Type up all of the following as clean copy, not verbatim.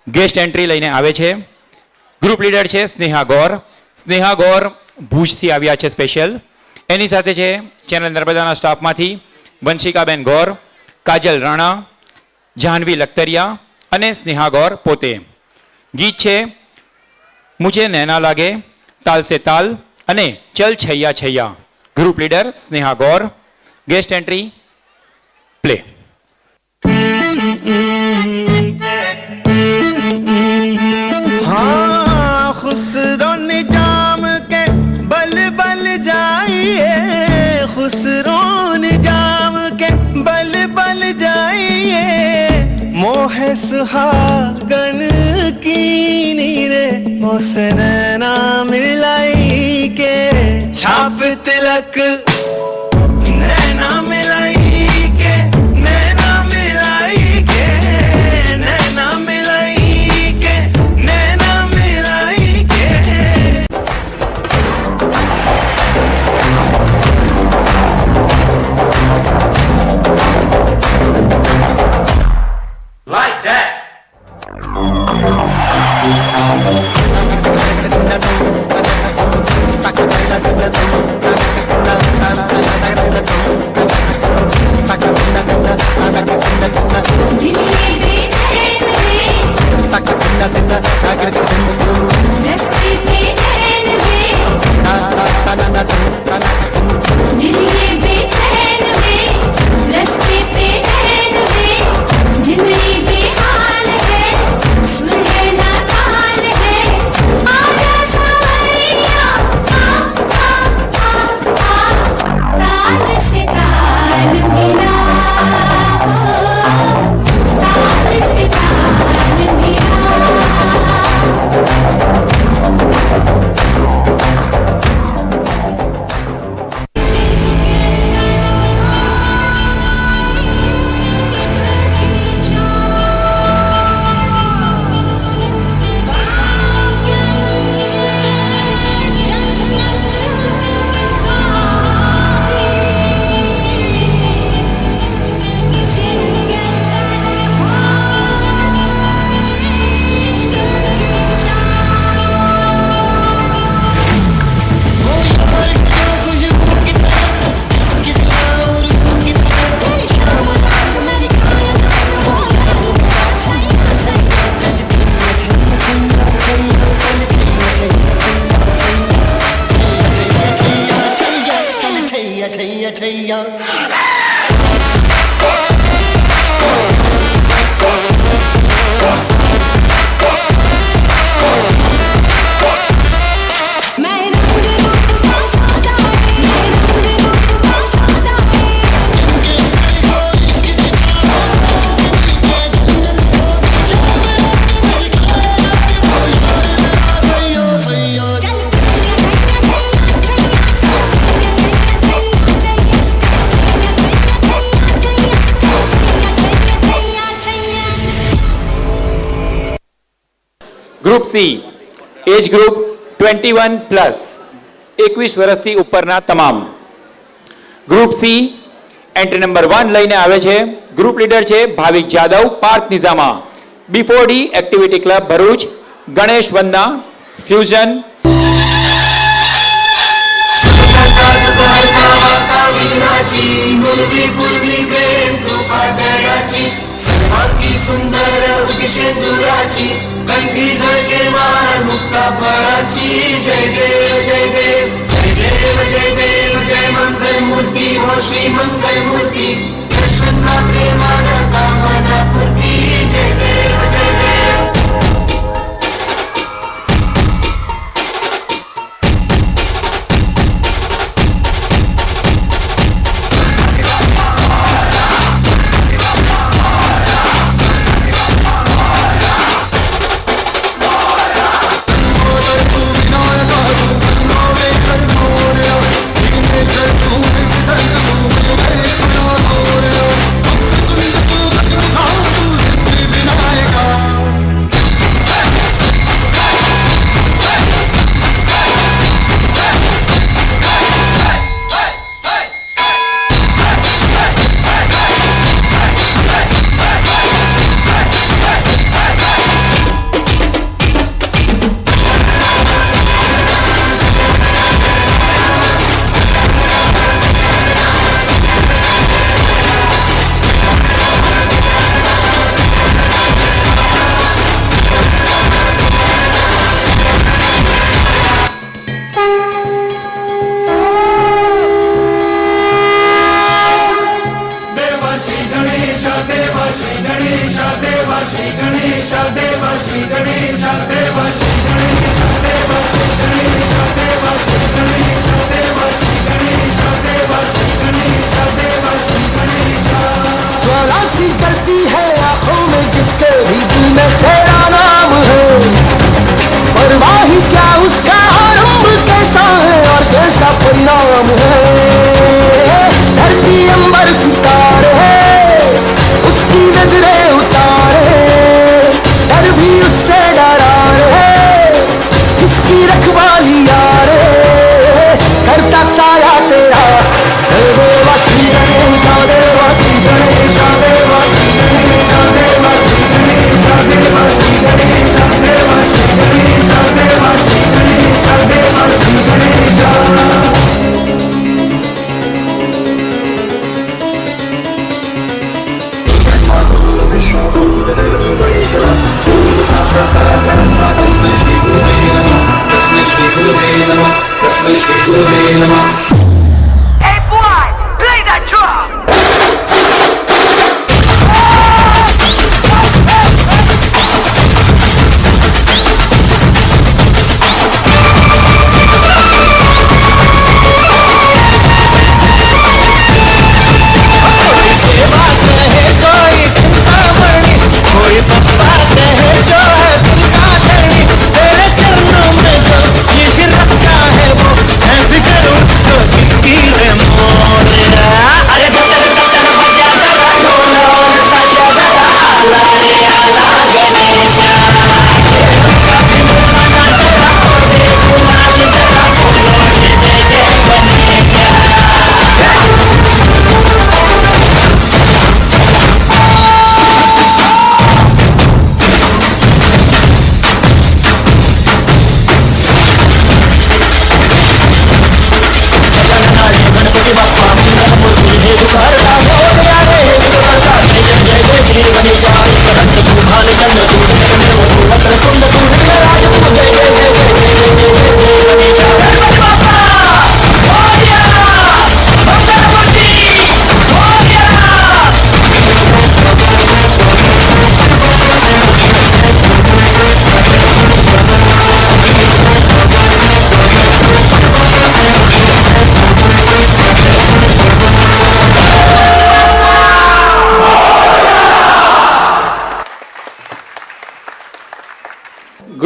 Guest entry लईने आवे छे। ग्रुप लीडर छे स्नेहा गौर। स्नेहा गौर भूजथी आव्या छे स्पेशल। एनी साथे छे चेनल नर्मदाना स्टाफमांथी वंशिकाबेन गौर, काजल राणा, जाह्नवी लखतरिया अने स्नेहा गौर पोते। गीत छे मुझे नैना लागे, ताल से ताल अने चल छैया छैया। Group leader Sneha Gaur. Guest entry play. हाँ खुसरो निजाम के बल बल जाइए, खुसरो निजाम के बल बल जाइए, मोह सुहागन की नीरे हुस्न ना मिलाई के, छाप तिलक नैना मिलाई के, नैना मिलाई के, नैना मिलाई के, नैना मिलाई के। Like that. Group C age group 21 plus 21 वर्षथी उपरना तमाम। ग्रुप सी एंट्री नंबर 1 लईने आवे छे। ग्रुप लीडर छे Bhavik Jadav, Parth Nizama, B4D activity club Bharuch, Ganesh वंदना, फ्यूजन। सर्वांगी सुंदर उदिशेंदुराची, कंठी झळके माळ मुक्ता फळाची। जय देव जय देव जय देव जय देव, जय मंगल मूर्ती हो श्री मंगल मूर्ती, दर्शन मात्रे मान कामना पूर्ती। जय देव जय देव।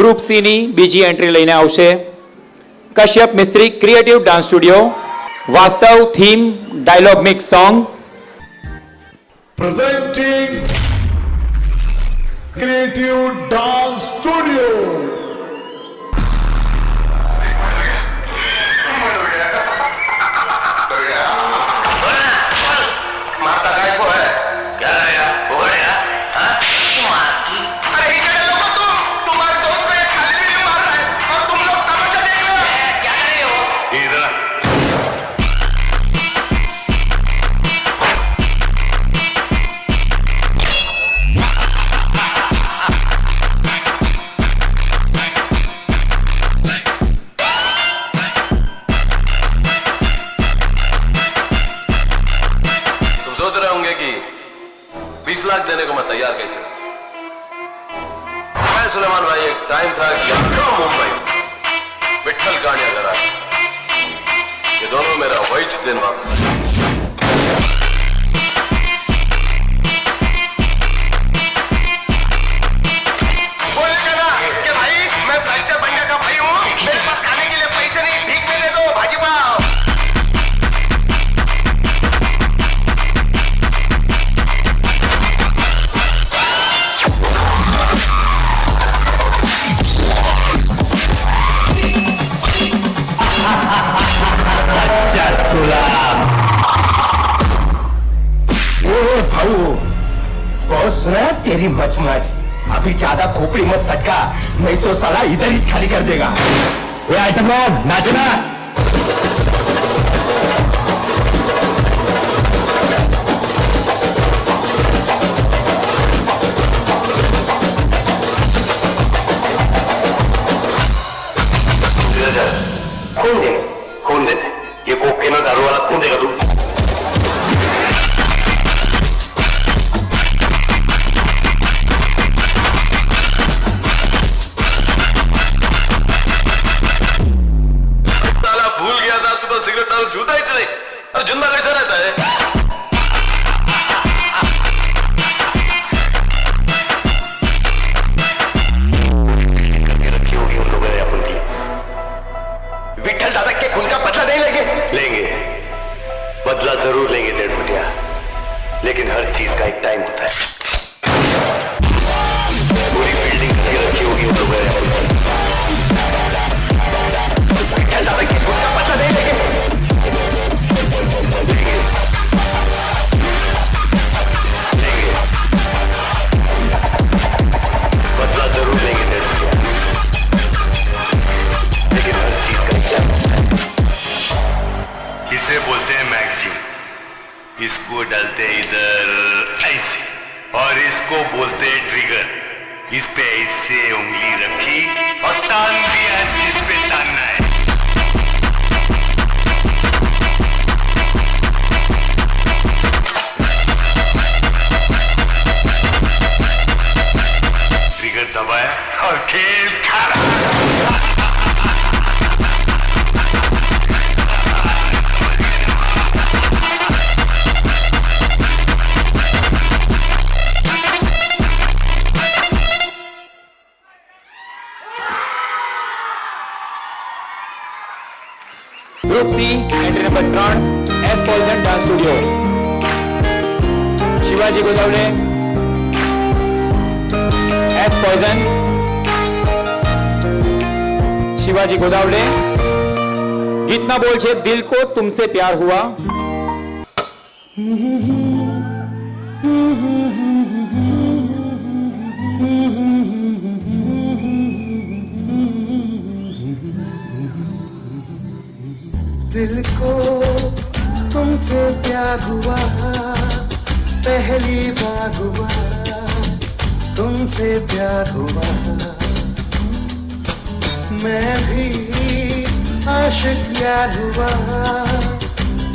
ગ્રુપ સી ની બીજી એન્ટ્રી લઈને આવશે Kashyap Mistry creative dance studio વાસ્તવ theme dialogue mix song Presenting Creative Dance Studio. मारता काय को है क्या है यार वो है यार हाँ? मारती अरे इधर लोगों तुम्हारे दोस्त को एक खाली भी नहीं मार रहा है और तुम लोग तमाशा देख रहे हो क्या कर रहे हो इधर तुम सोच रहे होंगे कि 20 लाख देने को मैं तैयार कैसे हूं? मैं सुलेमान भाई एक टाइम था कि अख्खा मुंबई विठल गाड़ियां करा ये दोनों मेरा वाइट दिन वापस बोलेगा ना कि भाई मैं फ्रैक्चर बनने का भाई हूं मेरे पास खाने के लिए पैसे नहीं भीख में दे दो भाजी पाव बहुत सुना तेरी मचमच अभी ज्यादा खोपड़ी मत सटका नहीं तो साला इधर ही खाली कर देगा ये आइटम नाचना खून देने ये कोके में दारू वाला खून देगा तू साला भूल गया था तू तो सिगरेट दारू जूता ही नहीं और जिंदा कैसा रहता है करके रखी होगी उन लोगों ने अपन की विठल दादा के खून का बदला नहीं लेंगे लेंगे बदला जरूर लेंगे 1.5 रुपया लेकिन हर चीज का एक टाइम होता है पूरी बिल्डिंग करके रखी होगी उन लोगों ने विठल दादा के खून का बदला नहीं लेंगे लेंगे लेंगे बदला जरूर लेंगे 1.5 रुपया लेकिन हर चीज का क्या इसे बोलते हैं मैगजीन इसको डालते हैं इधर ऐसे और इसको बोलते हैं ट्रिगर इस पे ऐसे उंगली रखी और तान दिया जिस पे तानना है ट्रिगर दबाया और खेल खा group C entry number 3 Ace Poison dance studio Shivaji Godavade Ace Poison Shivaji Godavade गीतना बोल छे दिल को तुमसे प्यार हुआ दिल को तुमसे प्यार हुआ पहली बार हुआ तुमसे प्यार हुआ मैं भी आशिक यार हुआ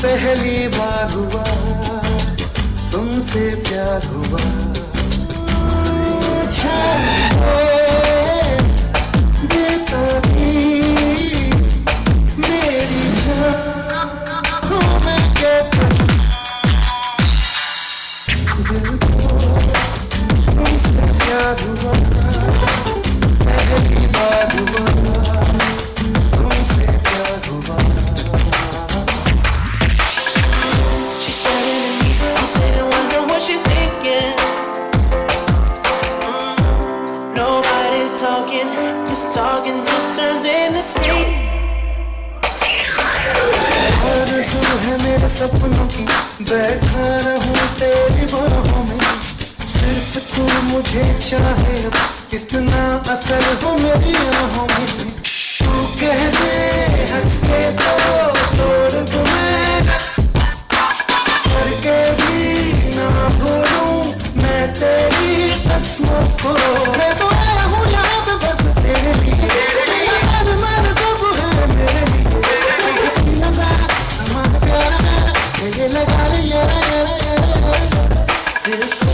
पहली बार हुआ तुमसे प्यार हुआ देता भी मेरी आँखों में कहता दिल को तुमसे प्यार हुआ पहली बार सपनों की बैठा रहूं तेरी बाहों में सिर्फ तू मुझे चाहे कितना असर हो मेरी आहों में तू कह दे हंस के तो तोड़ दूं मैं करके भी ना भूलूं मैं तेरी कसमों को मैं तो आया हूँ यहाँ पे बस तेरे लिए मेरा सब है मेरे लिए हंसी नजारा समा प्यारा मेरा ये लगा ले दिल को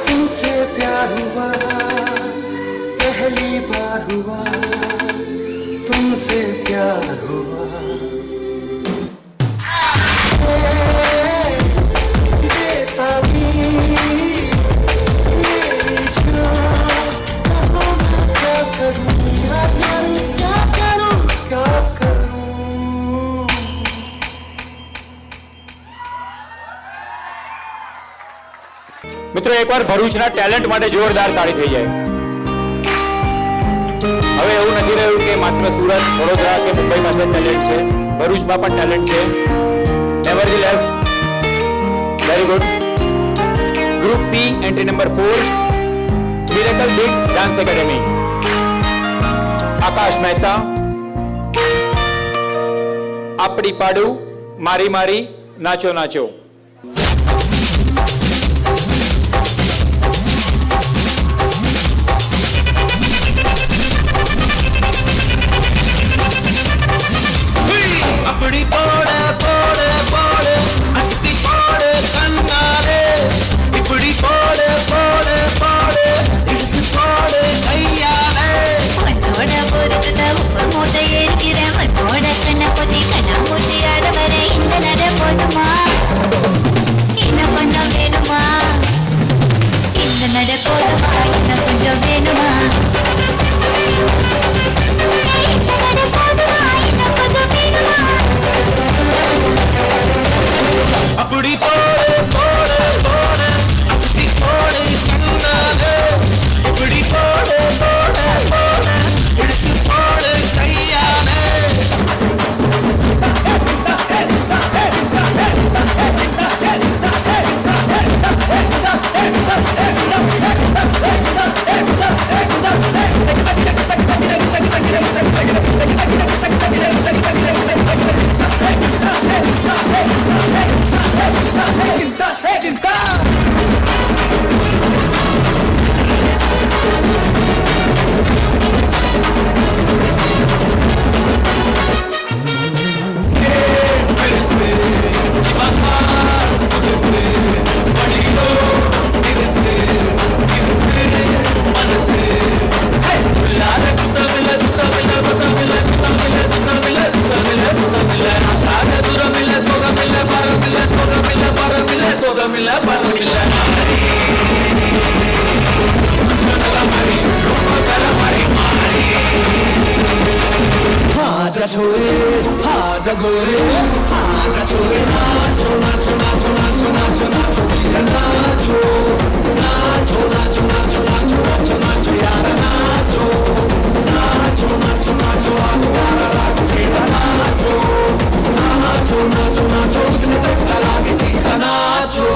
तुमसे प्यार हुआ पहली बार हुआ तुमसे प्यार हुआ મિત્રો એકવાર ભરૂચના ટેલેન્ટ માટે જોરદાર તાળી થઈ જાય. હવે એવું નથી રહ્યું કે માત્ર સુરત, વડોદરા કે મુંબઈમાં ટેલેન્ટ છે, ભરૂચમાં પણ ટેલેન્ટ છે. Nevertheless very good. Group C entry number 4 Miracle Beats dance academy. Akash Mehta, આપડી પાડુ, મારી મારી, નાચો નાચો. अपनी पोड़ पोड़ पोड़ अस्ति पोड़ कन्नारे इपड़ी पोड़ पोड़ पोड़ इड़क पोड़ कैयारे மண்ணோட பொறுத்துத உப்பு மூட்டை ஏற்கிற மண்ணோட கண்ண பொத்தி கண்ணா மூட்டி ஆட வர இந்த நட போதுமா இன்னும் கொஞ்சம் வேணுமா இந்த நட போதுமா இன்னும் கொஞ்சம் வேணுமா இந்த நட போதுமா இன்னும் கொஞ்சம் வேணுமா अपनी पोड़ पोड़ पोड़ अस्ति पोड़ कन्नारे इपड़ी पोड़ पोड़ पोड़ इड़क पोड़ कैयारे हाजा छोरे हाजा गोरे हाजा छोरे नाचो नाचो नाचो नाचो नाचो नाचो नाचो नाचो नाचो नाचो नाचो नाचो नाचो यार नाचो नाचो नाचो नाचो यार छेड़ा नाचो नाचो नाचो नाचो उसने चक्का लागे तीखा नाचो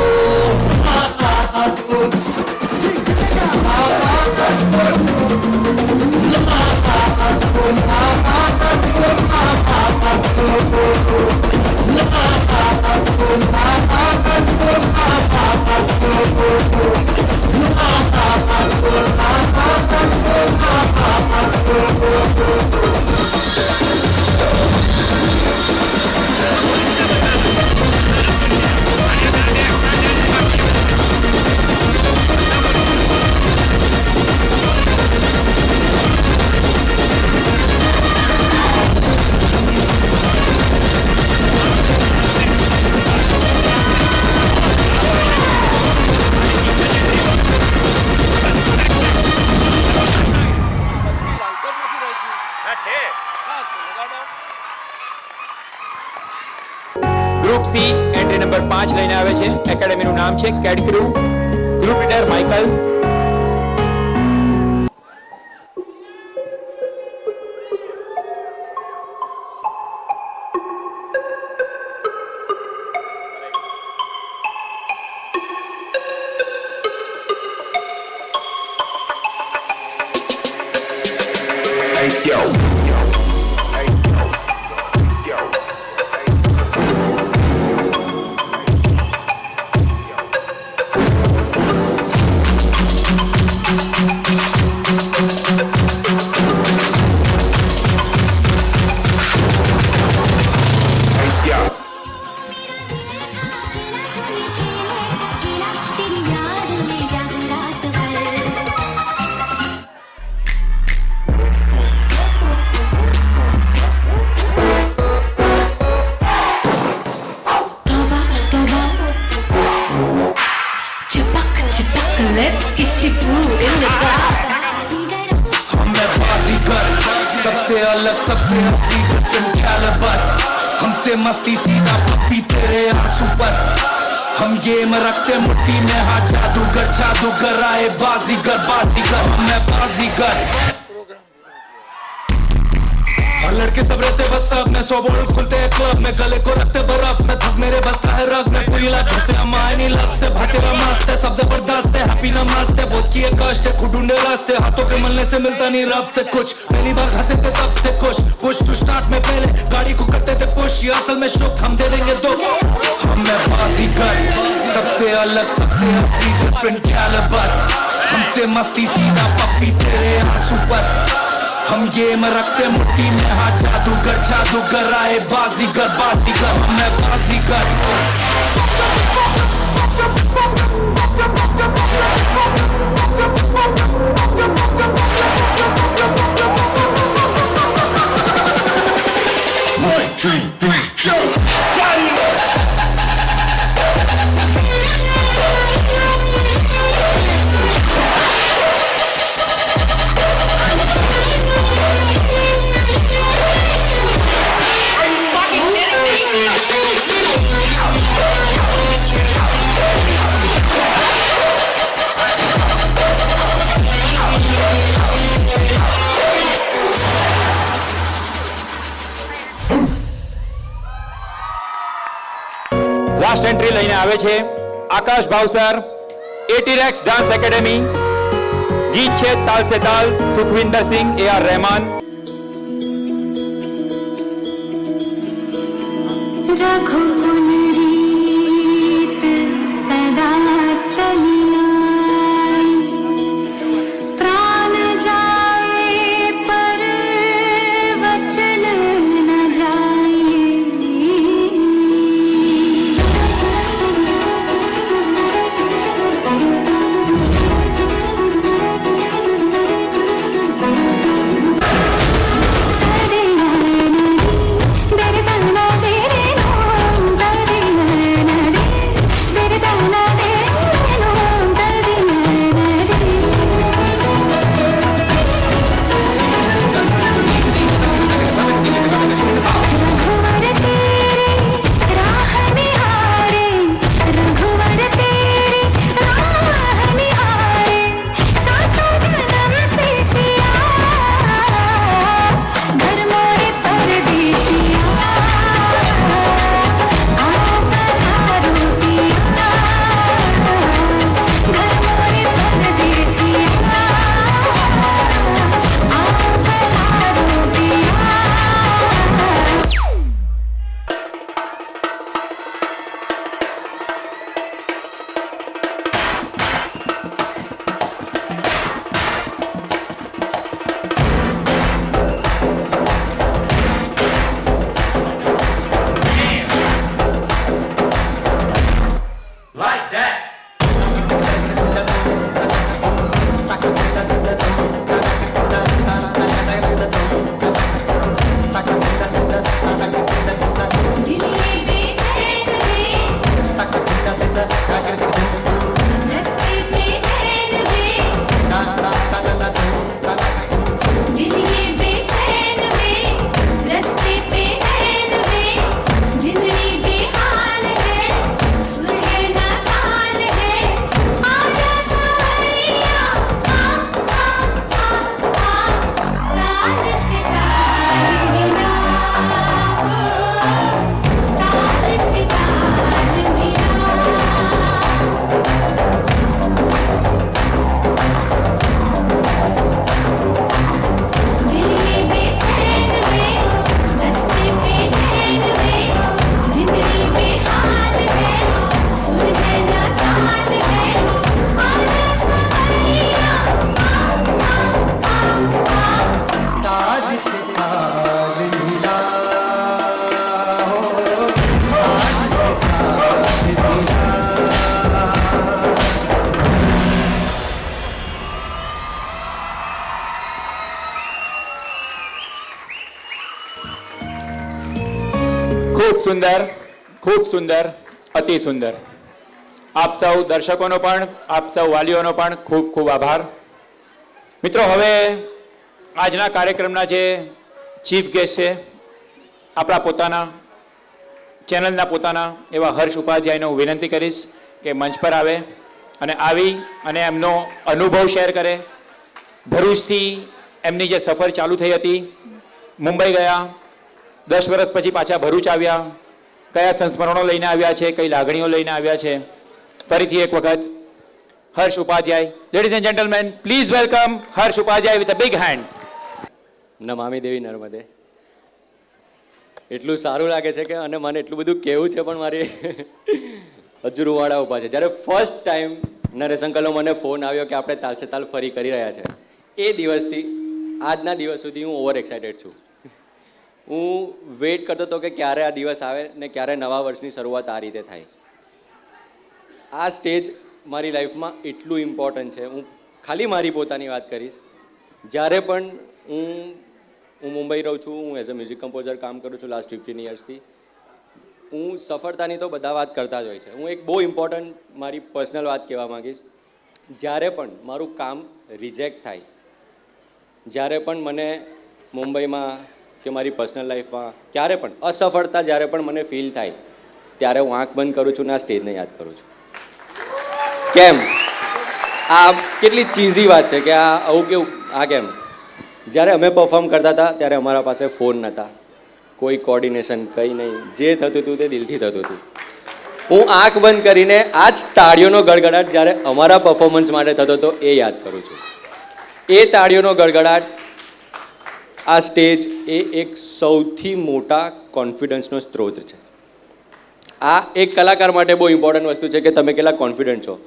ગ્રુપ સી એન્ટ્રી નંબર 5 લઈને આવે છે. એકેડેમીનું નામ છે કેડ ક્રૂ. Group leader Michael. अलग सबसे असली डिफरेंट कैलिबर हमसे मस्ती सीधा पप्पी तेरे आंसू पर हम गेम रखते मुट्ठी में हाथ जादूगर आए बाजीगर मैं बाजीगर और लड़के सब रहते बस सब में 100 बोल खुलते हैं क्लब में गले को रखते बर्फ में थक मेरे बसता है रग में पूरी लाइफ से हम आए नहीं लग से भातेरा मस्त है सब जबरदस्त है हैप्पी ना मस्त है बहुत किए कष्ट है खुद ढूंढे रास्ते हाथों के मलने से मिलता नहीं रब से कुछ पहली बार हंसे थे तब से खुश पुश टू स्टार्ट में पहले गाड़ी को करते थे पुश ये असल में शुक हम दे देंगे दो हम मैं बाजीगर सबसे अलग सबसे असली डिफरेंट कैलिबर हमसे मस्ती सीधा पप्पी तेरे आंसू पर हम गेम रखते मुट्ठी में हाथ जादूगर आए बाजीगर मैं बाजीगर લાસ્ટ એન્ટ્રી લઈને આવે છે આકાશ ભાવસર એટીરેક્સ ડાન્સ એકેડેમી ગીત છે તાલ સે તાલ સુખવિંદર સિંહ AR રહેમાન रघुकुल रीत सदा चली आई प्राण जाए पर वचन न ખૂબ સુંદર અતિ સુંદર આપ સૌ દર્શકોનો પણ આપ સૌ વાલીઓનો પણ ખૂબ ખૂબ આભાર મિત્રો હવે આજના કાર્યક્રમના જે ચીફ ગેસ્ટ છે આપણા પોતાના ચેનલના પોતાના એવા હર્ષ ઉપાધ્યાયને હું વિનંતી કરીશ કે મંચ પર આવે અને આવી અને એમનો અનુભવ શેર કરે. ભરૂચથી એમની જે સફર ચાલુ થઈ હતી, મુંબઈ ગયા, 10 વર્ષ પછી પાછા ભરૂચ આવ્યા, કયા સંસ્મરણો લઈને આવ્યા છે, કઈ લાગણીઓ લઈને આવ્યા છે. ફરીથી એક વખત Harsh Upadhyay. Ladies and gentleman, please welcome Harsh Upadhyay with a big hand. નમામી દેવી નર્મદે. એટલું સારું લાગે છે કે અને મને એટલું બધું કહેવું છે પણ મારી હજુ રૂવાડા ઊભા છે. જ્યારે ફર્સ્ટ ટાઈમ નરેશ અંકલનો મને ફોન આવ્યો કે આપણે તાલ સે તાલ ફરી કરી રહ્યા છે, એ દિવસથી આજના દિવસ સુધી હું ઓવર એક્સાઇટેડ છું. હું વેઇટ કરતો હતો કે ક્યારે આ દિવસ આવે ને ક્યારે નવા વર્ષની શરૂઆત આ રીતે થાય. આ સ્ટેજ મારી લાઈફમાં એટલું ઇમ્પોર્ટન્ટ છે. હું ખાલી મારી પોતાની વાત કરીશ. જ્યારે પણ હું મુંબઈ રહું છું, હું એઝ અ મ્યુઝિક કમ્પોઝર કામ કરું છું લાસ્ટ 15 યર્સથી. હું સફળતાની તો બધા વાત કરતા જ હોય છે. હું એક બહુ ઇમ્પોર્ટન્ટ મારી પર્સનલ વાત કહેવા માગીશ. જ્યારે પણ મારું કામ રિજેક્ટ થાય, જ્યારે પણ મને મુંબઈમાં કે મારી પર્સનલ લાઈફમાં ક્યારે પણ અસફળતા જ્યારે પણ મને ફીલ થાય, ત્યારે હું આંખ બંધ કરું છું ને આ સ્ટેજને યાદ કરું છું. કેમ? આ કેટલી ચીઝી વાત છે કે આ આવું કેવું, આ કેમ? જ્યારે અમે પરફોર્મ કરતા હતા ત્યારે અમારા પાસે ફોન નહોતા, કોઈ કોર્ડિનેશન કંઈ નહીં, જે થતું હતું તે દિલથી થતું હતું. હું આંખ બંધ કરીને આ જ તાળીઓનો ગડગડાટ જ્યારે અમારા પરફોર્મન્સ માટે થતો હતો એ યાદ કરું છું. એ તાળીઓનો ગડગડાટ, આ સ્ટેજ એ એક સૌથી મોટા કોન્ફિડન્સનો સ્ત્રોત છે. આ એક કલાકાર માટે બહુ ઇમ્પોર્ટન્ટ વસ્તુ છે કે તમે કેટલા કોન્ફિડન્ટ છો.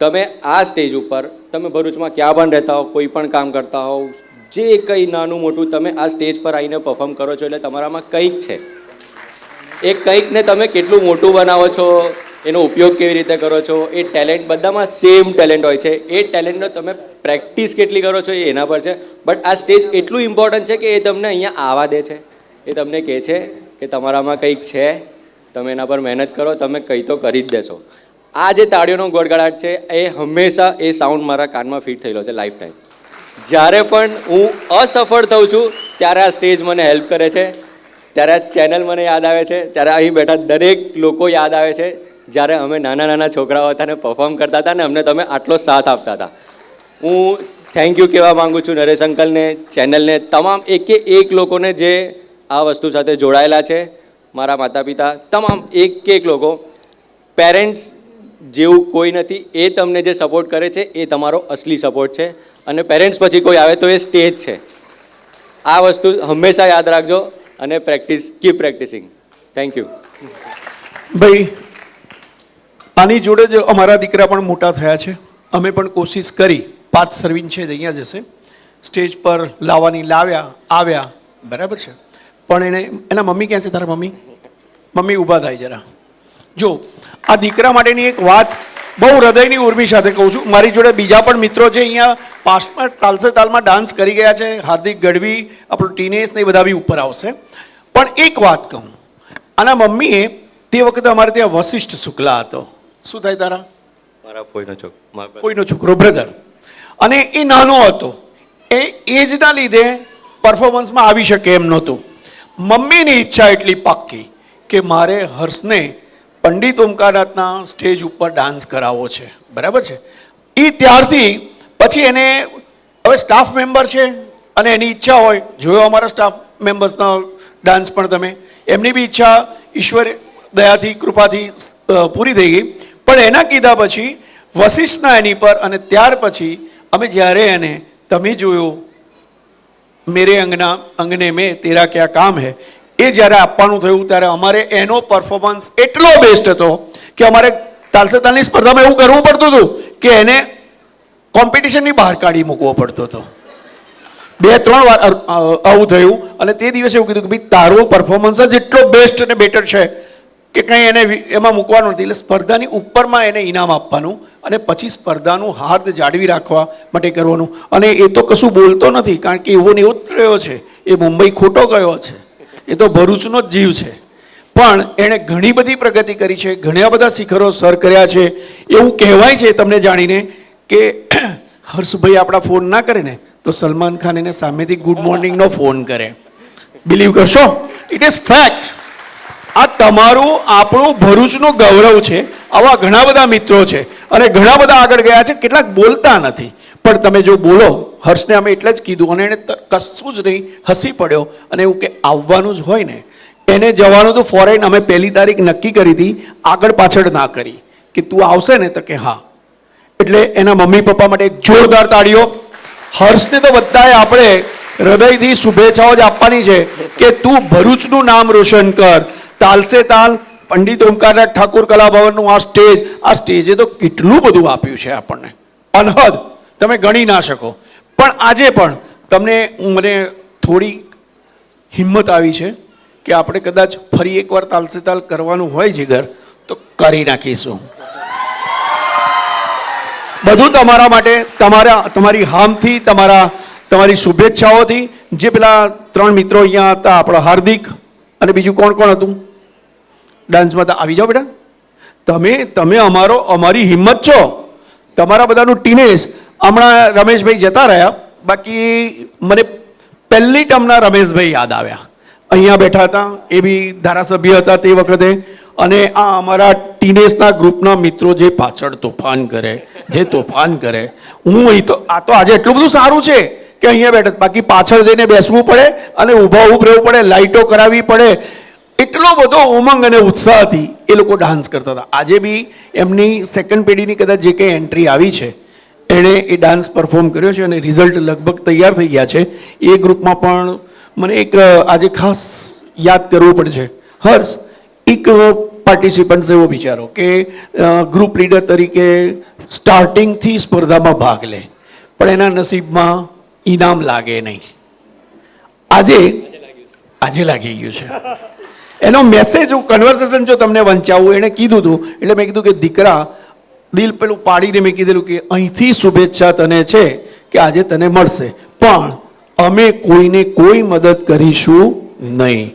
તમે આ સ્ટેજ ઉપર, તમે ભરૂચમાં ક્યાં પણ રહેતા હો, કોઈ પણ કામ કરતા હો, જે કંઈ નાનું મોટું તમે આ સ્ટેજ પર આવીને પરફોર્મ કરો છો એટલે તમારામાં કંઈક છે. એ કંઈકને તમે કેટલું મોટું બનાવો છો, એનો ઉપયોગ કેવી રીતે કરો છો, એ ટેલેન્ટ બધામાં સેમ ટેલેન્ટ હોય છે. એ ટેલેન્ટનો તમે પ્રેક્ટિસ કેટલી કરો છો એ એના પર છે. બટ આ સ્ટેજ એટલું ઇમ્પોર્ટન્ટ છે કે એ તમને અહીંયા આવવા દે છે. એ તમને કહે છે કે તમારામાં કંઈક છે, તમે એના પર મહેનત કરો, તમે કંઈ તો કરી જ દેશો. આ જે તાળીઓનો ગડગડાટ છે એ હંમેશા એ સાઉન્ડ મારા કાનમાં ફિટ થયેલો છે લાઈફ ટાઈમ. જ્યારે પણ હું અસફળ થઉં છું ત્યારે આ સ્ટેજ મને હેલ્પ કરે છે, ત્યારે આ ચેનલ મને યાદ આવે છે, ત્યારે અહીં બેઠા દરેક લોકો યાદ આવે છે. જ્યારે અમે નાના નાના છોકરાઓ હતા ને પરફોર્મ કરતા હતા ને અમને તમે આટલો સાથ આપતા હતા. હું થેન્ક યુ કહેવા માગું છું નરેશ અંકલને, ચેનલને, તમામ એકે એક લોકોને જે આ વસ્તુ સાથે જોડાયેલા છે, મારા માતા પિતા, તમામ એક લોકો. પેરેન્ટ્સ જેવું કોઈ નથી. એ તમને જે સપોર્ટ કરે છે એ તમારો અસલી સપોર્ટ છે. અને પેરેન્ટ્સ પછી કોઈ આવે તો એ સ્ટેજ છે. આ વસ્તુ હંમેશા યાદ રાખજો અને કીપ પ્રેક્ટિસિંગ. Thank you. ભાઈ, આની જોડે જ અમારા દીકરા પણ મોટા થયા છે. અમે પણ કોશિશ કરી, પાર્થ સરવીન છે જ અહીંયા જશે, સ્ટેજ પર લાવવાની, લાવ્યા, આવ્યા, બરાબર છે. પણ એના મમ્મી ક્યાં છે? તારા મમ્મી ઊભા થાય જરા. જો આ દીકરા માટેની એક વાત બહુ હૃદયની ઉર્મી સાથે કહું છું. મારી જોડે બીજા પણ મિત્રો છે અહીંયા પાસ્ટમાં તાલસે તાલમાં ડાન્સ કરી ગયા છે. હાર્દિક ગઢવી, આપણું ટીનેશ ને એ બધા બી ઉપર આવશે. પણ એક વાત કહું, આના મમ્મીએ તે વખતે અમારે ત્યાં વશિષ્ઠ શુક્લા હતો. શું થાય તારા? મારા કોઈનો છોકરો, બ્રધર. અને એ નાનો હતો, એ એજના લીધે પરફોર્મન્સમાં આવી શકે એમ નહોતું. મમ્મીની ઈચ્છા એટલી પાક્કી કે મારે હર્ષને પંડિત ઓમકારનાથના સ્ટેજ ઉપર ડાન્સ કરાવવો છે, બરાબર છે. એ ત્યારથી પછી એને હવે સ્ટાફ મેમ્બર છે અને એની ઈચ્છા હોય, જોયો અમારા સ્ટાફ મેમ્બર્સનો ડાન્સ પણ તમે, એમની બી ઈચ્છા ઈશ્વર દયાથી, કૃપાથી પૂરી થઈ ગઈ. પણ એના કીધા પછી વશિષ્ઠના એની પર, અને ત્યાર પછી અમે જ્યારે એને તમે જોયો મેરે અંગને મેં તેરા ક્યા કામ હે, એ જ્યારે આપવાનું થયું ત્યારે અમારે એનો પરફોર્મન્સ એટલો બેસ્ટ હતો કે અમારે તાલસે તાલની સ્પર્ધામાં એવું કરવું પડતું હતું કે એને કોમ્પિટિશનની બહાર કાઢી મૂકવો પડતો હતો. 2-3 વાર આવું થયું. અને તે દિવસે એવું કીધું કે ભાઈ તારો પરફોર્મન્સ જ એટલો બેસ્ટ અને બેટર છે કે કંઈ એને એમાં મૂકવાનું નથી. એટલે સ્પર્ધાની ઉપરમાં એને ઇનામ આપવાનું અને પછી સ્પર્ધાનું હાર્દ જાળવી રાખવા માટે કરવાનું. અને એ તો કશું બોલતો નથી, કારણ કે એવો ને એવો જ રહ્યો છે. એ મુંબઈ ખોટો ગયો છે, એ તો ભરૂચનો જ જીવ છે. પણ એણે ઘણી બધી પ્રગતિ કરી છે, ઘણા બધા શિખરો સર કર્યા છે. એવું કહેવાય છે તમને જાણીને કે હર્ષભાઈ આપણા ફોન ના કરે ને તો સલમાન ખાન એને સામેથી ગુડ મોર્નિંગનો ફોન કરે. બિલીવ કરશો, ઇટ ઇઝ ફેક્ટ. આ તમારું આપણું ભરૂચનું ગૌરવ છે. આવા ઘણા બધા મિત્રો છે અને ઘણા બધા આગળ ગયા છે, કેટલાક બોલતા નથી, પણ તમે જો બોલો, હર્ષને અમે એટલે જ કીધું અને એને કશું જ નહીં, હસી પડ્યો અને એવું કે આવવાનું જ હોય ને, એને જવાનું તો ફોરેન અમે 1 તારીખ નક્કી કરી હતી, આગળ પાછળ ના કરી કે તું આવશે ને, તો કે હા. એટલે એના મમ્મી પપ્પા માટે એક જોરદાર તાળીઓ. હર્ષને તો બધાએ આપણે હૃદયથી શુભેચ્છાઓ જ આપવાની છે કે તું ભરૂચનું નામ રોશન કર. તાલસે તાલ પંડિત ઓમકારનાથ ઠાકુર કલા ભવનનું આ સ્ટેજે તો કેટલું બધું આપ્યું છે આપણને, અનહદ તમે ગણી ના શકો. પણ આજે પણ તમને મને થોડી હિંમત આવી છે કે આપણે કદાચ ફરી એકવાર તાલસે તાલ કરવાનું હોય જીગર તો કરી નાખીશું. બધું તમારા માટે, તમારી હામથી, તમારી શુભેચ્છાઓથી. જે પેલા 3 મિત્રો અહીંયા હતા, આપણા હાર્દિક અને બીજું કોણ કોણ હતું ડાન્સમાં, તો આવી જાઓ બેટા. તમે અમારી હિંમત છો, તમારા બધાનું ટીનેજ. હમણાં રમેશભાઈ જતા રહ્યા, બાકી મને પહેલી ટર્મના રમેશભાઈ યાદ આવ્યા. અહીંયા બેઠા હતા, એ બી ધારાસભ્ય હતા તે વખતે. અને આ અમારા ટીનેજના ગ્રુપના મિત્રો જે પાછળ તોફાન કરે, હું અહીં તો આજે એટલું બધું સારું છે કે અહીંયા બેઠા, બાકી પાછળ જઈને બેસવું પડે અને ઊભા રહેવું પડે, લાઇટો કરાવવી પડે. એટલો બધો ઉમંગ અને ઉત્સાહથી એ લોકો ડાન્સ કરતા હતા. આજે બી એમની સેકન્ડ પેઢીની કદાચ જે કંઈ એન્ટ્રી આવી છે, એણે એ ડાન્સ પરફોર્મ કર્યો છે અને રિઝલ્ટ લગભગ તૈયાર થઈ ગયા છે. એ ગ્રુપમાં પણ મને એક આજે ખાસ યાદ કરવું પડશે. હર્ષ, એક પાર્ટિસિપન્ટ એવો વિચારો કે ગ્રુપ લીડર તરીકે સ્ટાર્ટિંગથી સ્પર્ધામાં ભાગ લે, પણ એના નસીબમાં ઇનામ લાગે નહીં. આજે લાગી ગયું છે. એનો મેસેજ, હું કન્વર્સેશન જો તમને વંચાવું, એણે કીધું હતું એટલે મેં કીધું કે દીકરા, દિલ પેલું પાડીને મેં કીધેલું કે અહીંથી શુભેચ્છા તને છે કે આજે તને મળશે, પણ અમે કોઈને કોઈ મદદ કરીશું નહીં.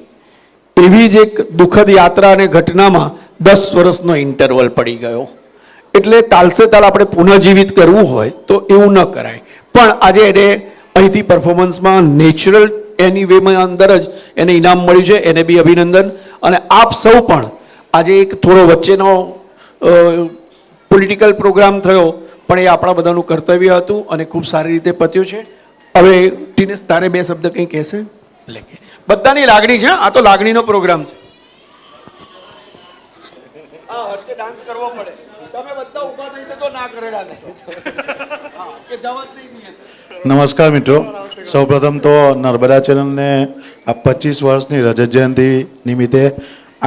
એવી જ એક દુઃખદ યાત્રા અને ઘટનામાં 10 વર્ષનો ઇન્ટરવલ પડી ગયો. એટલે તાલસે તાલ આપણે પુનઃજીવિત કરવું હોય તો એવું ન કરાય. પણ આજે એને અહીંથી પરફોર્મન્સમાં નેચરલ એની વેમાં અંદર જ એને ઇનામ મળ્યું છે, એને બી અભિનંદન. અને આપ સૌ પણ આજે એક થોડો વચ્ચેનો પોલિટિકલ પ્રોગ્રામ થયો, પણ એ આપણા બધાનું કર્તવ્ય હતું અને ખૂબ સારી રીતે પત્યું છે. હવે ટીનેશ, તારે 2 શબ્દ કંઈ કહેશે? બધાની લાગણી છે, આ તો લાગણીનો પ્રોગ્રામ છે. હર્ષે ડાન્સ કરવો પડે, તમે બધા ઊભા થઈ તો ના કરેલા ને કે જવા જ નહીં દઈએ. નમસ્કાર મિત્રો, સૌપ્રથમ તો નર્મદા ચેનલને આ 25 વર્ષની રજત જયંતિ નિમિત્તે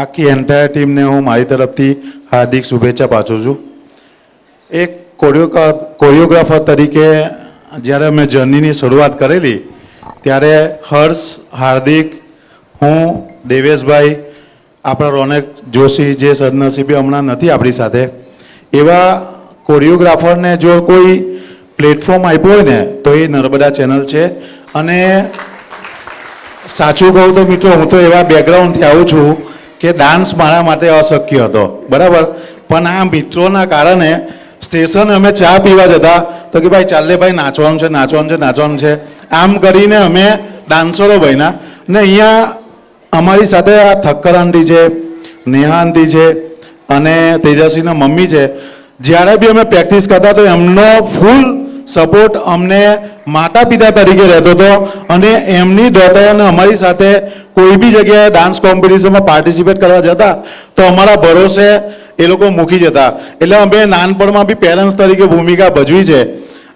આખી એન્ટાયર ટીમને હું મારી તરફથી હાર્દિક શુભેચ્છા પાછું છું. એક કોરિયોગ્રાફર તરીકે જ્યારે મેં જર્નીની શરૂઆત કરેલી, ત્યારે હર્ષ, હાર્દિક, હું, દેવેશભાઈ, આપણા રોનક જોશી જે સદનસીબે હમણાં નથી આપણી સાથે, એવા કોરિયોગ્રાફરને જો કોઈ પ્લેટફોર્મ આપ્યું હોય ને તો એ નર્મદા ચેનલ છે. અને સાચું કહું તો મિત્રો, હું તો એવા બેકગ્રાઉન્ડથી આવું છું કે ડાન્સ મારા માટે અશક્ય હતો, બરાબર, પણ આ મિત્રોના કારણે સ્ટેશન અમે ચા પીવા જતા તો કે ભાઈ ચાલે ભાઈ, નાચવાનું છે, આમ કરીને અમે ડાન્સરો બન્યા. ને અહીંયા અમારી સાથે આ ઠક્કર આંટી છે, નેહા આંટી છે અને તેજસ્વીના મમ્મી છે. જ્યારે બી અમે પ્રેક્ટિસ કરતા તો એમનો ફૂલ સપોર્ટ અમને માતા પિતા તરીકે રહેતો હતો. અને એમની ડોટરોને અમારી સાથે કોઈ બી જગ્યાએ ડાન્સ કોમ્પિટિશનમાં પાર્ટિસિપેટ કરવા જતા તો અમારા ભરોસે એ લોકો મૂકી જતા. એટલે અમે નાનપણમાં બી પેરેન્ટ્સ તરીકે ભૂમિકા ભજવી છે.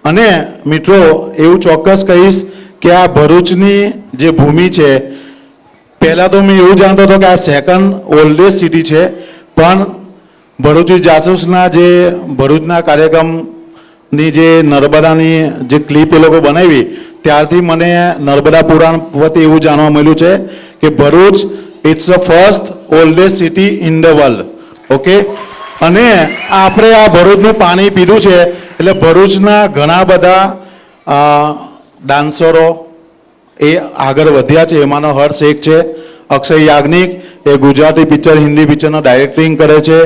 અને મિત્રો, એવું ચોક્કસ કહીશ કે આ ભરૂચની જે ભૂમિ છે, પહેલાં તો મેં એવું જાણતો હતો કે આ 2nd ઓલ્ડેસ્ટ સિટી છે, પણ ભરૂચી જાસૂસના જે ભરૂચના કાર્યક્રમની જે નર્મદાની જે ક્લિપ એ લોકો બનાવી, ત્યારથી મને નર્મદા પુરાણ વતી એવું જાણવા મળ્યું છે કે Bharuch it's the first oldest city in the world. Okay, અને આપણે આ ભરૂચનું પાણી પીધું છે, એટલે ભરૂચના ઘણા બધા ડાન્સરો એ આગળ વધ્યા છે. એમાંનો હર્ષ એક છે. અક્ષય યાજ્ઞિક એ ગુજરાતી પિક્ચર, હિન્દી પિક્ચરનો ડાયરેક્ટિંગ કરે છે.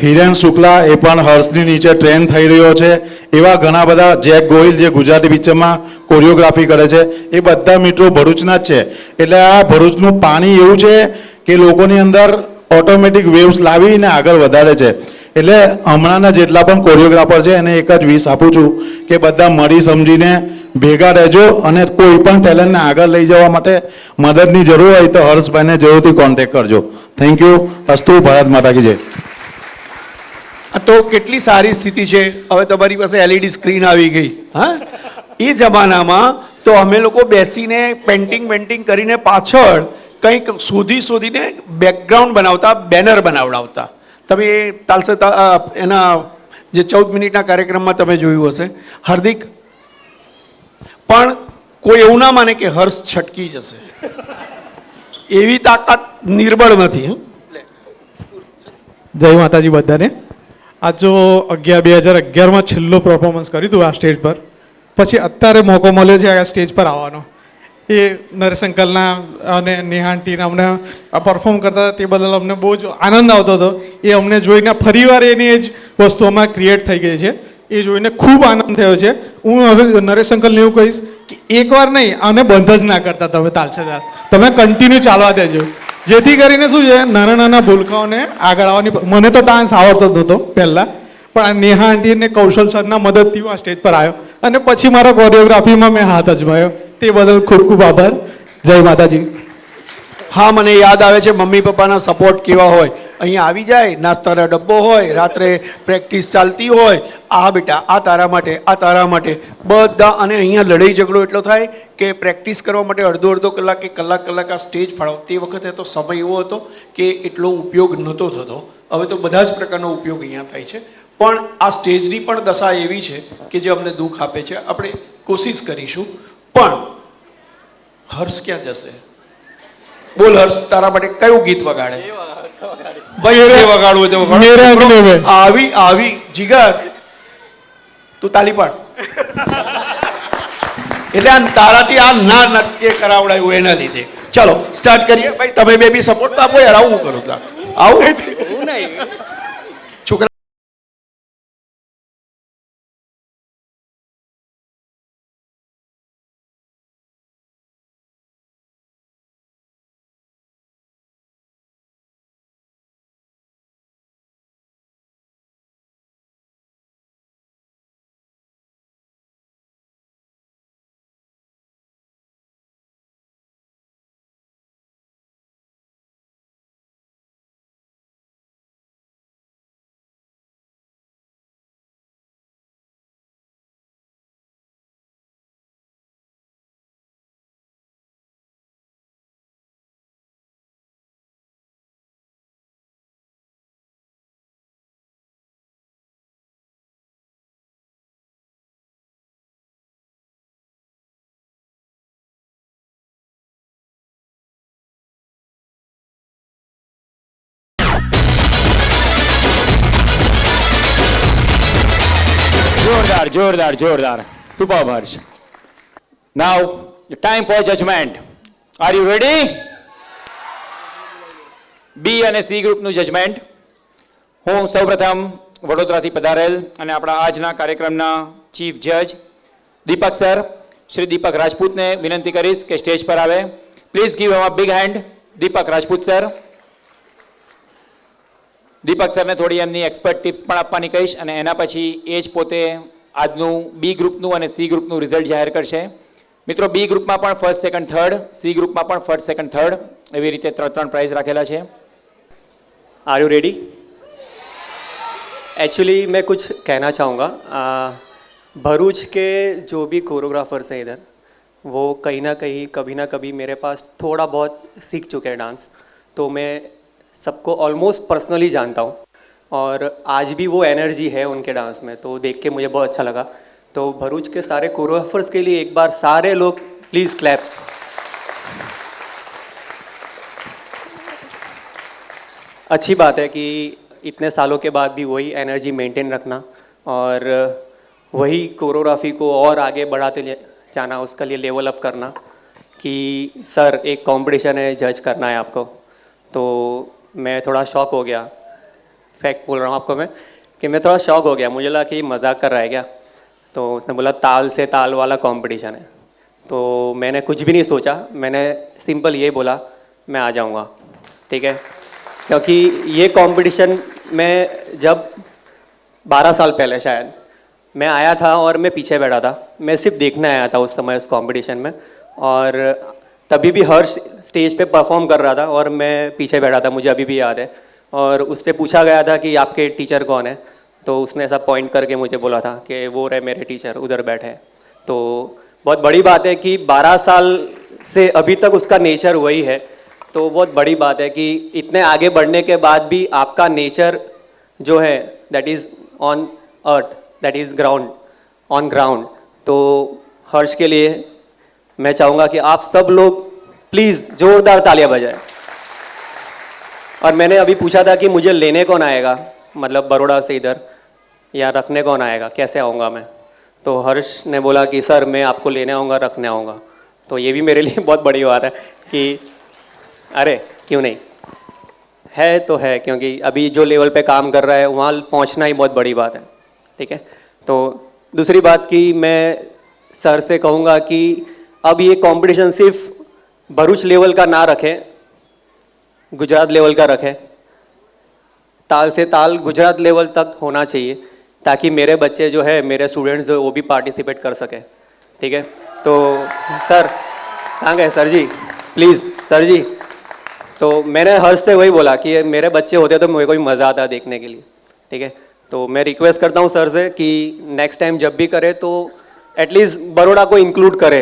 હિરેન શુક્લા એ પણ હર્ષની નીચે ટ્રેન થઈ રહ્યો છે. એવા ઘણા બધા, જેક ગોહિલ જે ગુજરાતી પિક્ચરમાં કોરિયોગ્રાફી કરે છે, એ બધા મિત્રો ભરૂચના જ છે. એટલે આ ભરૂચનું પાણી એવું છે કે લોકોની અંદર ઓટોમેટિક વેવ્સ લાવીને આગળ વધારે છે. એટલે હમણાંના જેટલા પણ કોરિયોગ્રાફર છે એને એક જ વિશ આપું છું કે બધા મળી સમજીને ભેગા રહેજો અને કોઈ પણ ટેલેન્ટને આગળ લઈ જવા માટે મદદની જરૂર હોય તો હર્ષભાઈને જરૂરથી કોન્ટેક્ટ કરજો. Thank you. અસ્તુ. ભારત માતા કી જય. આ તો કેટલી સારી સ્થિતિ છે. હવે તમારી પાસે એલઈડી સ્ક્રીન આવી ગઈ. હા, એ જમાનામાં તો અમે લોકો બેસીને પેન્ટિંગ કરીને પાછળ કંઈક શોધીને બેકગ્રાઉન્ડ બનાવતા, બેનર બનાવડાવતા. તમે એ તાલસે એના જે 14 મિનિટના કાર્યક્રમમાં તમે જોયું હશે. હાર્દિક, પણ કોઈ એવું ના માને કે હર્ષ છટકી જશે, એવી તાકાત નિર્બળ નથી. જય માતાજી બધાને. આ જો 2011માં છેલ્લું પરફોર્મન્સ કર્યું હતું આ સ્ટેજ પર, પછી અત્યારે મોકો મળ્યો છે આ સ્ટેજ પર આવવાનો. એ નરેશ અંકલના અને નેહા આંટીના અમને પરફોર્મ કરતા તે બદલ અમને બહુ જ આનંદ આવતો હતો. એ અમને જોઈને ફરીવાર એની એ જ વસ્તુ અમારે ક્રિએટ થઈ ગઈ છે. એ જોઈને ખૂબ આનંદ થયો છે. હું હવે નરેશ અંકલને એવું કહીશ કે એકવાર નહીં, આને બંધ જ ના કરતા તમે તાલસેદાર, તમે કન્ટિન્યુ ચાલવા દેજો, જેથી કરીને શું છે નાના ભૂલકાઓને આગળ આવવાની. મને તો ડાન્સ આવડતો જ નહોતો પહેલાં, પણ આ નેહા આંટી અને કૌશલ સરના મદદથી હું આ સ્ટેજ પર આવ્યો અને પછી મારા કોરિયોગ્રાફીમાં મેં હાથ અજમાયો. તે બદલ ખૂબ ખૂબ આભાર. જય માતાજી. હા, મને યાદ આવે છે મમ્મી પપ્પાના સપોર્ટ કેવા હોય. અહીંયા આવી જાય, નાસ્તાનો ડબ્બો હોય, રાત્રે પ્રેક્ટિસ ચાલતી હોય, આ બેટા આ તારા માટે, આ તારા માટે, બધા. અને અહીંયા લડાઈ ઝઘડો એટલો થાય કે પ્રેક્ટિસ કરવા માટે અડધો કલાક કે કલાક આ સ્ટેજ ફાળો. તે વખતે તો સમય એવો હતો કે એટલો ઉપયોગ નહોતો થતો. હવે તો બધા જ પ્રકારનો ઉપયોગ અહીંયા થાય છે. પણ આ સ્ટેજની પણ દશા એવી છે કે જે અમને દુઃખ આપે છે. આપણે કોશિશ કરીશું. પણ હર્ષ ક્યાં જશે? બોલ હર્ષ, તારા માટે કયું ગીત વગાડે? ભાઈ જે વગાડવું હોય તે વગાડો. આવી જીગર, તું તાલી પાડ. એટલે આ તારાથી આ ના નૃત્ય કરાવડાયું એના લીધે. ચલો સ્ટાર્ટ કરીએ. ભાઈ તમે બે બી સપોર્ટ તો આપો યાર. આવું કરું તો આવું છોકરા. જોરદાર. Superb, Harsh. Now, the time for judgment. Are you ready? B અને C ગ્રુપનું જજમેન્ટ. હું સૌપ્રથમ વડોદરાથી પધારેલ અને આપણા આજના કાર્યક્રમના ચીફ જજ દીપક સર, શ્રી દીપક રાજપૂતને વિનંતી કરીશ કે સ્ટેજ પર આવે. Please give him a big hand. Deepak Rajput sir. Deepak સરને થોડી એમની એક્સપર્ટ ટિપ્સ પણ આપવાની કહીશ અને એના પછી એ જ પોતે આજનું બી ગ્રુપનું અને સી ગ્રુપનું રિઝલ્ટ જાહેર કરશે. મિત્રો, બી ગ્રુપમાં પણ ફર્સ્ટ સેકન્ડ થર્ડ, સી ગ્રુપમાં પણ ફર્સ્ટ સેકન્ડ થર્ડ, એવી રીતે 3 પ્રાઇઝ રાખેલા છે. Are you ready? एक्चुअली मैं कुछ कहना चाहूँगा. भरूच के जो भी कोरियोग्राफर्स हैं इधर, वो कहीं ना कहीं कभी ना कभी मेरे पास थोड़ा बहुत सीख चुके हैं डांस. तो मैं सबको ऑलमोस्ट पर्सनली जानता हूँ और आज भी वो एनर्जी है उनके डांस में, तो देख के मुझे बहुत अच्छा लगा. तो भरूच के सारे कोरियोग्राफर्स के लिए एक बार सारे लोग प्लीज़ क्लैप. अच्छी बात है कि इतने सालों के बाद भी वही एनर्जी मेंटेन रखना और वही कोरियोग्राफी को और आगे बढ़ाते जाना, उसका लिए लेवल अप करना. कि सर एक कंपटीशन है, जज करना है आपको. तो मैं थोड़ा शॉक हो गया फैक्ट बोल रहा हूँ आपको मैं कि मैं थोड़ा शॉक हो गया, मुझे लगा कि मजाक कर रहा है क्या। तो उसने बोला ताल से ताल वाला कंपटीशन है। तो मैंने कुछ भी नहीं सोचा, मैंने सिंपल ये बोला मैं आ जाऊँगा, ठीक है। क्योंकि ये कंपटीशन मैं जब 12 साल पहले शायद मैं आया था और मैं पीछे बैठा था, मैं सिर्फ देखने आया था उस समय उस कंपटीशन में। और तभी भी हर्ष स्टेज पे परफॉर्म कर रहा था और मैं पीछे बैठा था, मुझे अभी भी याद है। और उससे पूछा गया था कि आपके टीचर कौन है, तो उसने ऐसा पॉइंट करके मुझे बोला था कि वो रहे मेरे टीचर, उधर बैठे हैं। तो बहुत बड़ी बात है कि 12 साल से अभी तक उसका नेचर वही है। तो बहुत बड़ी बात है कि इतने आगे बढ़ने के बाद भी आपका नेचर जो है that is on earth, that is ground, on ground. तो हर्ष के लिए मैं चाहूँगा कि आप सब लोग प्लीज़ जोरदार तालियां बजाएं। और मैंने अभी पूछा था कि मुझे लेने कौन आएगा, मतलब बड़ौदा से इधर, या रखने कौन आएगा, कैसे आऊँगा मैं। तो हर्ष ने बोला कि सर मैं आपको लेने आऊँगा, रखने आऊँगा। तो ये भी मेरे लिए बहुत बड़ी बात है कि अरे क्यों नहीं, है तो है, क्योंकि अभी जो लेवल पे काम कर रहा है वहाँ पहुँचना ही बहुत बड़ी बात है, ठीक है। तो दूसरी बात कि मैं सर से कहूँगा कि अब ये कंपटीशन सिर्फ भरूच लेवल का ना रखें, गुजरात लेवल का रखें। ताल से ताल गुजरात लेवल तक होना चाहिए, ताकि मेरे बच्चे जो है, मेरे स्टूडेंट्स जो वो भी पार्टिसिपेट कर सकें, ठीक है। तो सर कहाँ गए सर जी, प्लीज़ सर जी। तो मैंने हर्ष से वही बोला कि मेरे बच्चे होते तो मुझे को भी मज़ा आता देखने के लिए, ठीक है। तो मैं रिक्वेस्ट करता हूँ सर से कि नेक्स्ट टाइम जब भी करे तो एटलीस्ट बड़ौदा को इंक्लूड करे,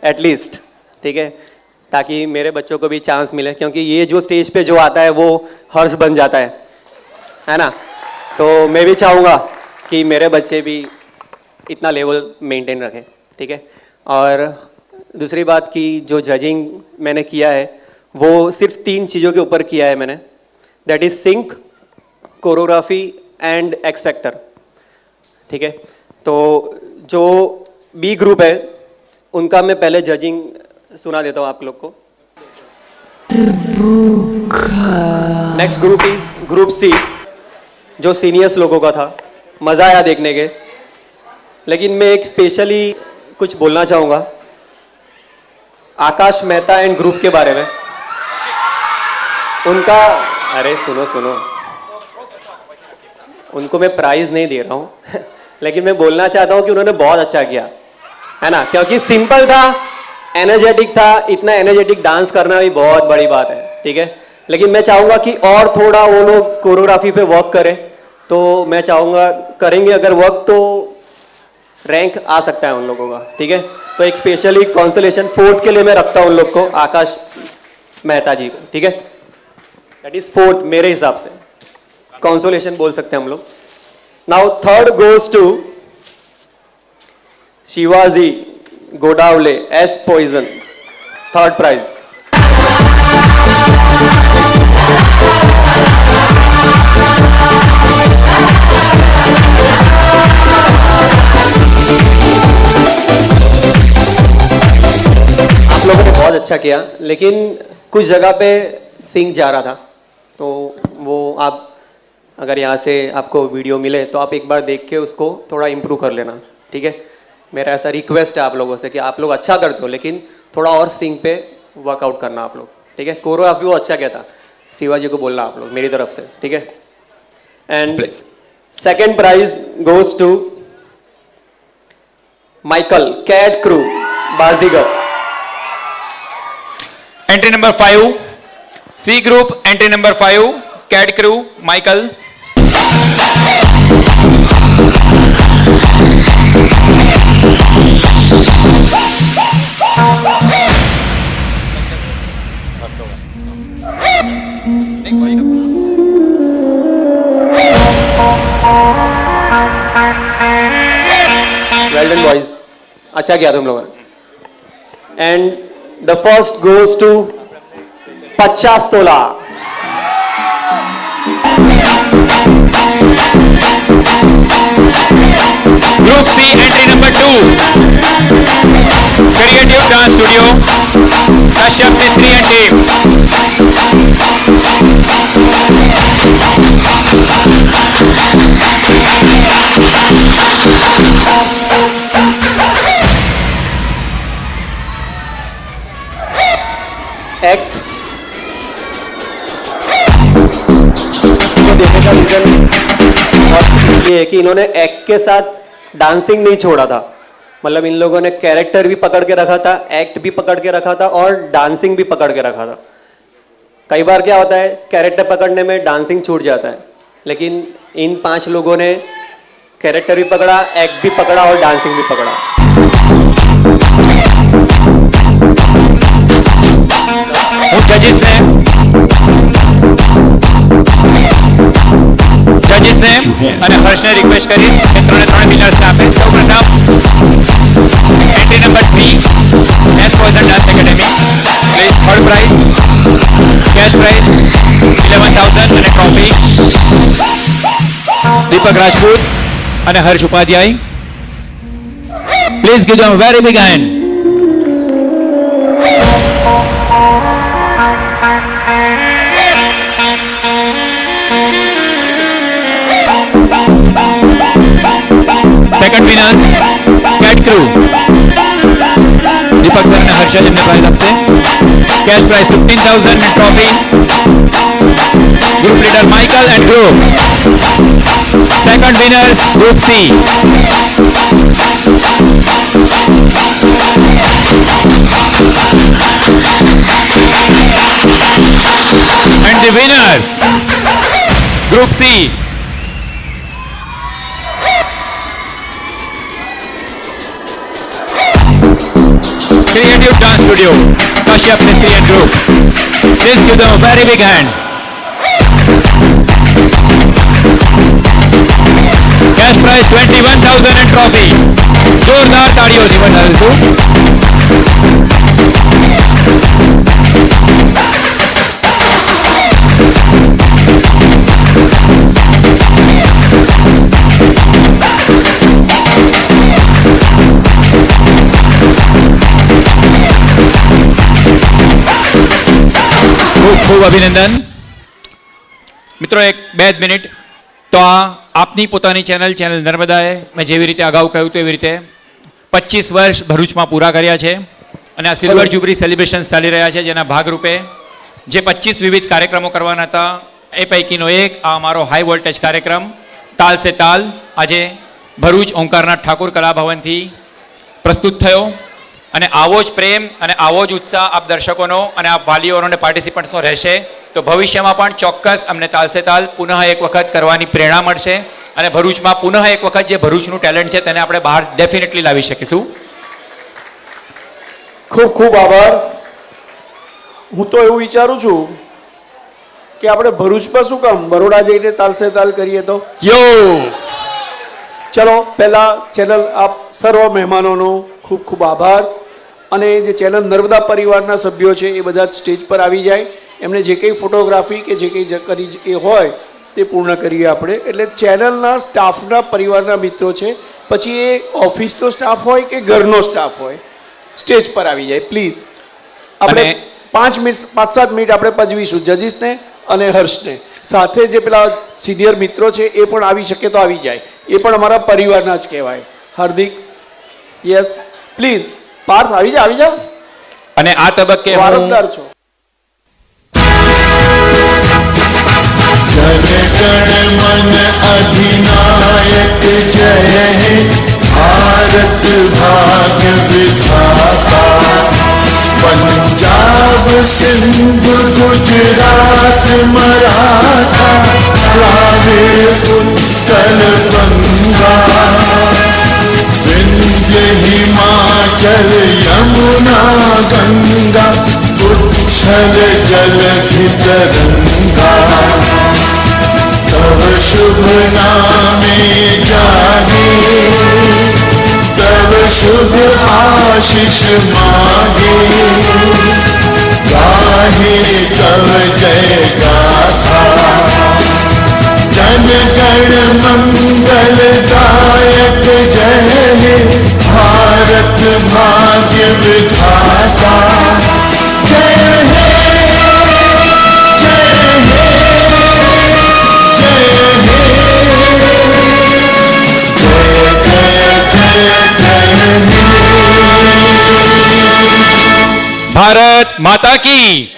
एटलीस्ट, ठीक है, ताकि मेरे बच्चों को भी चांस मिले। क्योंकि ये जो स्टेज पे जो आता है वो हर्ष बन जाता है ना। तो मैं भी चाहूँगा कि मेरे बच्चे भी इतना लेवल मेंटेन रखें, ठीक है। और दूसरी बात कि जो जजिंग मैंने किया है वो सिर्फ 3 चीज़ों के ऊपर किया है मैंने, that is sync, choreography and X factor, ठीक है। तो जो बी ग्रुप है उनका मैं पहले जजिंग सुना देता हूँ आप लोग को। Next group is group C, जो सीनियर्स लोगों का था, मज़ा आया देखने के। लेकिन मैं एक स्पेशली कुछ बोलना चाहूँगा आकाश मेहता एंड ग्रुप के बारे में। उनका, अरे सुनो सुनो, उनको मैं प्राइज़ नहीं दे रहा हूँ लेकिन मैं बोलना चाहता हूँ कि उन्होंने बहुत अच्छा किया, है ना। क्योंकि सिंपल था, एनर्जेटिक था, इतना एनर्जेटिक डांस करना भी बहुत बड़ी बात है, ठीक है। लेकिन मैं चाहूँगा कि और थोड़ा वो लोग कोरियोग्राफी पे वर्क करें। तो मैं चाहूँगा करेंगे अगर वर्क तो रैंक आ सकता है उन लोगों का, ठीक है। तो एक स्पेशली कॉन्सोलेशन 4th के लिए मैं रखता हूँ उन लोग को, आकाश मेहता जी को, ठीक है। दैट इज 4th मेरे हिसाब से, कॉन्सोलेशन बोल सकते हैं हम लोग। Now 3rd goes to Shivaji Godavale Ace Poison, 3rd prize. आप लोगों ने बहुत अच्छा किया, लेकिन कुछ जगह पे सिंक जा रहा था, तो वो आप अगर यहाँ से आपको वीडियो मिले तो आप एक बार देख के उसको थोड़ा इम्प्रूव कर लेना, ठीक है। मेरा ऐसा रिक्वेस्ट है आप लोगों से कि आप लोग अच्छा करते हो लेकिन थोड़ा और सिंक पे वर्कआउट करना आप लोग, ठीक है। कोरियोग्राफी वो अच्छा क्या था, शिवाजी को बोलना आप लोग मेरी तरफ से, ठीक है। And 2nd prize goes to Michael cat crew Baazigar. Entry number 5 C group, entry number 5 cat crew Michael. Well done boys, अच्छा किया तुम लोगों ने। And the first goes to 50 तोला। Group C entry number 2 creative dance studio Kashyap Mistry and team. Act को देने का reason और ये है कि इन्होंने एक्ट के साथ डांसिंग नहीं छोड़ा था, मतलब इन लोगों ने कैरेक्टर भी पकड़ के रखा था, एक्ट भी पकड़ के रखा था और डांसिंग भी पकड़ के रखा था। कई बार क्या होता है, कैरेक्टर पकड़ने में डांसिंग छूट जाता है, लेकिन इन 5 लोगों ने कैरेक्टर भी पकड़ा, एक्ट भी पकड़ा और डांसिंग भी पकड़ा। જજીસને અને હર્ષને રિક્વેસ્ટ કરી કે 3 વિનર્સને આપે. સૌપ્રથમ entry number 3 Ace Poison dance academy, please third prize, cash prize 11,000 અને ટ્રોફી દીપક રાજપૂત અને Harsh Upadhyay. Please give them a very big hand. Second winners Cat Crew, Deepak sir અને હર્ષ એમને પ્રાઇઝ આપશે. કેશ પ્રાઇઝ 15,000 અને trophy group leader Michael and group. Second winners group C. And the winners Group C, Creative Dance Studio, Kashyap Mistry and Group. Please give them a very big hand. Cash prize 21,000 and trophy. જોરદાર તાળીઓથી વધાવીશું. ખૂબ ખૂબ અભિનંદન. મિત્રો 2 minute તો આ આપની પોતાની channel નર્મદાએ મેં જેવી રીતે અગાઉ કહ્યું હતું એવી રીતે 25 વર્ષ ભરૂચમાં પૂરા કર્યા છે અને આ સિલ્વર જ્યુબિલી સેલિબ્રેશન્સ ચાલી રહ્યા છે, જેના ભાગરૂપે જે 25 વિવિધ કાર્યક્રમો કરવાના હતા એ પૈકીનો એક આ અમારો હાઈ વોલ્ટેજ કાર્યક્રમ તાલ સે તાલ આજે ભરૂચ ઓમકારનાથ ઠાકુર કલાભવનથી પ્રસ્તુત થયો. અને આવો જ પ્રેમ અને આવો જ ઉત્સાહ આપ દર્શકોનો અને આપ વાલીઓનો અને પાર્ટિસિપન્ટ્સનો રહેશે તો ભવિષ્યમાં પણ ચોક્કસ અમને તાલસે તાલ પુનઃ એક વખત કરવાની પ્રેરણા મળશે અને ભરૂચમાં પુનઃ એક વખત જે ભરૂચનું ટેલેન્ટ છે તેને આપણે બહાર ડેફિનેટલી લાવી શકીશું. ખૂબ ખૂબ આભાર. હું તો એવું વિચારું છું કે આપણે ભરૂચમાં શું કામ બરોડા જઈને તાલસે તાલ કરીએ તો. ચલો પહેલા ચેનલ આપ સર્વ મહેમાનોનો ખૂબ ખૂબ આભાર. અને જે ચેનલ નર્મદા પરિવારના સભ્યો છે એ બધા સ્ટેજ પર આવી જાય, એમને જે કંઈ ફોટોગ્રાફી કે જે કંઈ કરી એ હોય તે પૂર્ણ કરીએ આપણે. એટલે ચેનલના સ્ટાફના પરિવારના મિત્રો છે, પછી એ ઓફિસનો સ્ટાફ હોય કે ઘરનો સ્ટાફ હોય, સ્ટેજ પર આવી જાય પ્લીઝ. આપણે 5 મિનિટ 5-7 મિનિટ આપણે પજવીશું જજીસને અને હર્ષને. સાથે જે પેલા સિનિયર મિત્રો છે એ પણ આવી શકે તો આવી જાય, એ પણ અમારા પરિવારના જ કહેવાય. હાર્દિક યસ પ્લીઝ પાર્થ આવી જાઓ. અને આ તબક્કે વારસદાર છો. जन गण मन अधिनायक जय हे भारत भाग्य विधाता पंजाब सिंध गुजरात मराठा द्राविड़ उत्कल बंगा विंध्य हिमाचल यमुना गंगा उच्छल जलधि तरंगा तव शुभ नामे जागे तव शुभ आशीष मागे गाहे तव जय गाथा जन गण मंगल दायक जय हे भारत भाग्य विधाता जय हे जय हे ભારત માતા કી